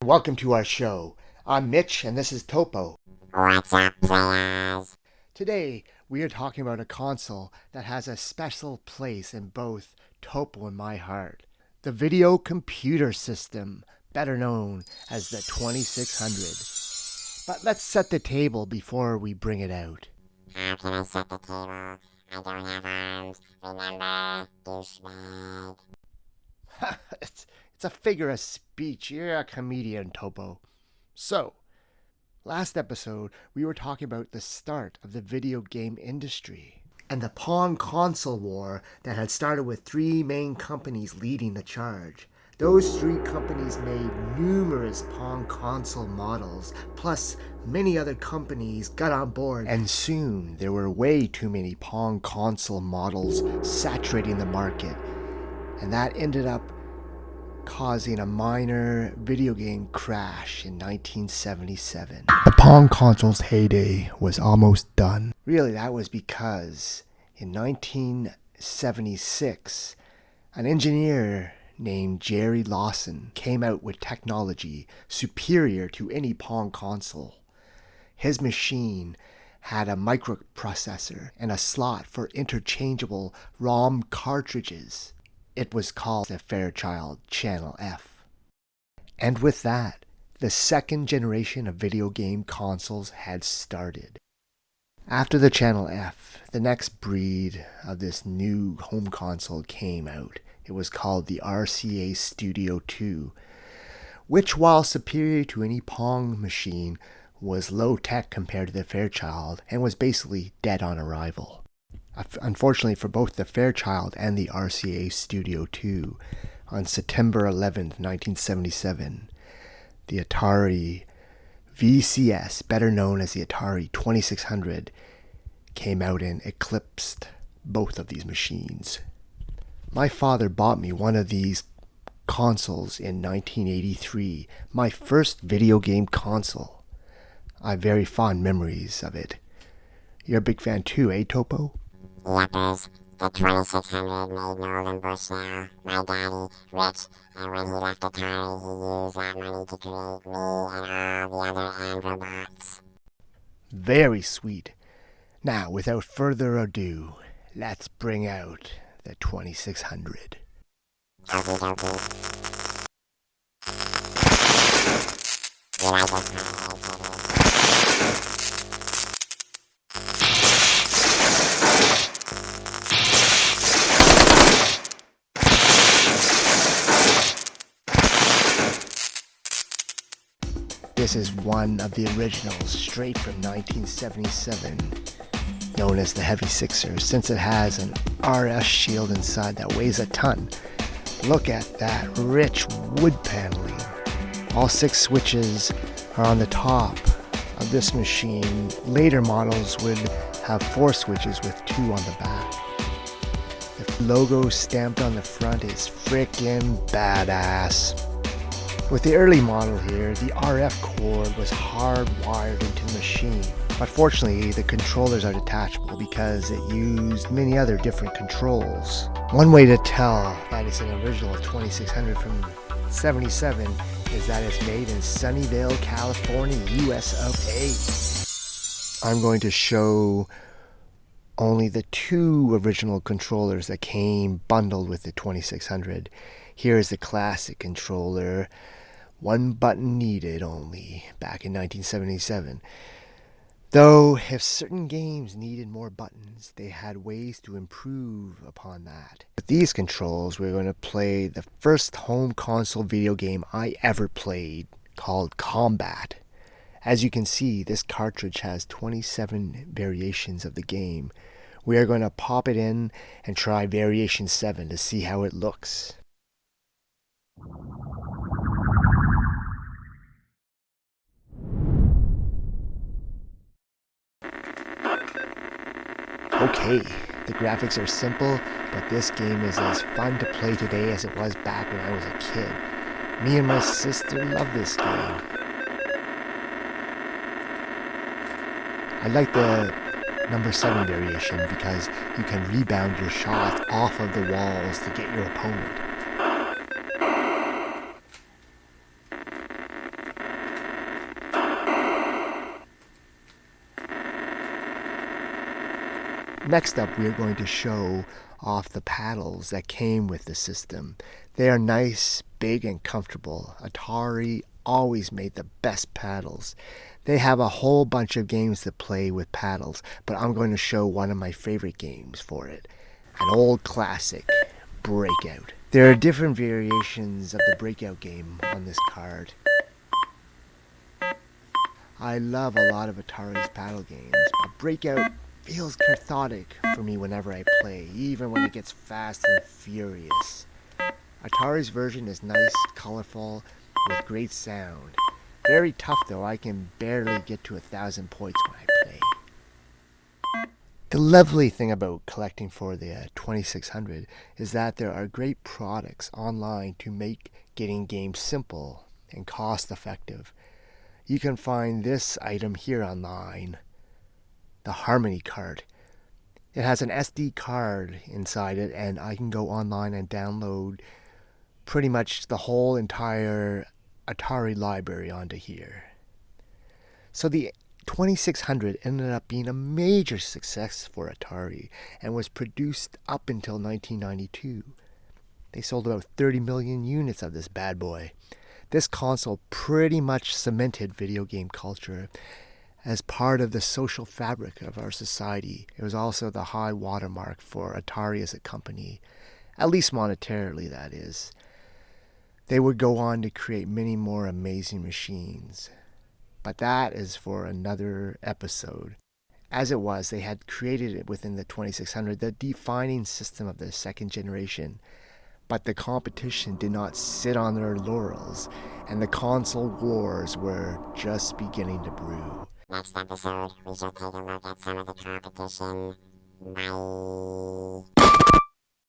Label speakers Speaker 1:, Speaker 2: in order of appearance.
Speaker 1: Welcome to our show. I'm Mitch and this is Topo.
Speaker 2: What's up, players?
Speaker 1: Today we are talking about a console that has a special place in both Topo and my heart. The video computer system, better known as the 2600. But let's set the table before we bring it out.
Speaker 2: How can I set the table? I don't have arms. Remember, douchebag.
Speaker 1: it's a figure of speech. You're a comedian, Topo. So, last episode, we were talking about the start of the video game industry and the Pong console war that had started with three main companies leading the charge. Those three companies made numerous Pong console models, plus many other companies got on board, and soon there were way too many Pong console models saturating the market, and that ended up causing a minor video game crash in 1977. The Pong console's heyday was almost done. Really, that was because in 1976, an engineer named Jerry Lawson came out with technology superior to any Pong console. His machine had a microprocessor and a slot for interchangeable ROM cartridges. It was called the Fairchild Channel F. And with that, the second generation of video game consoles had started. After the Channel F, the next breed of this new home console came out. It was called the Rca Studio 2, which, while superior to any Pong machine, was low-tech compared to the Fairchild and was basically dead on arrival. Unfortunately for both the Fairchild and the Rca Studio 2, on September 11th, 1977, the Atari VCS, better known as the Atari 2600, came out and eclipsed both of these machines. My father bought me one of these consoles in 1983, my first video game console. I have very fond memories of it. You're a big fan too, eh, Topo?
Speaker 2: Yuppers, the 2600 made Nolan Bushnell, my daddy, rich, and when he left Atari, he used that money to create me and all the other Androbots.
Speaker 1: Very sweet. Now, without further ado, let's bring out the 2600.
Speaker 2: Okie dokie. You like this part,
Speaker 1: This is one of the originals, straight from 1977, known as the Heavy Sixer, since it has an RF shield inside that weighs a ton. Look at that rich wood paneling. All 6 switches are on the top of this machine. Later models would have 4 switches with 2 on the back. The logo stamped on the front is frickin' badass. With the early model here, the RF cord was hardwired into the machine. But fortunately, the controllers are detachable because it used many other different controls. One way to tell that it's an original 2600 from 77 is that it's made in Sunnyvale, California, US of A. I'm going to show only the 2 original controllers that came bundled with the 2600. Here is the classic controller. 1 button needed only back in 1977. Though, if certain games needed more buttons, they had ways to improve upon that. With these controls, we're going to play the first home console video game I ever played, called Combat. As you can see, this cartridge has 27 variations of the game. We are going to pop it in and try variation 7 to see how it looks. Okay, the graphics are simple, but this game is as fun to play today as it was back when I was a kid. Me and my sister love this game. I like the number 7 variation because you can rebound your shots off of the walls to get your opponent. Next up, we are going to show off the paddles that came with the system. They are nice, big, and comfortable. Atari always made the best paddles. They have a whole bunch of games to play with paddles, but I'm going to show one of my favorite games for it. An old classic, Breakout. There are different variations of the Breakout game on this card. I love a lot of Atari's paddle games, but Breakout feels cathartic for me whenever I play, even when it gets fast and furious. Atari's version is nice, colorful, with great sound. Very tough though, I can barely get to 1,000 points when I play. The lovely thing about collecting for the 2600 is that there are great products online to make getting games simple and cost effective. You can find this item here online. The Harmony card. It has an SD card inside it, and I can go online and download pretty much the whole entire Atari library onto here. So the 2600 ended up being a major success for Atari and was produced up until 1992. They sold about 30 million units of this bad boy. This console pretty much cemented video game culture as part of the social fabric of our society. It was also the high watermark for Atari as a company, at least monetarily, that is. They would go on to create many more amazing machines, but that is for another episode. As it was, they had created it within the 2600, the defining system of the second generation, but the competition did not sit on their laurels, and the console wars were just beginning to brew.
Speaker 2: Next episode, we shall take a look at some of the competition. Bye.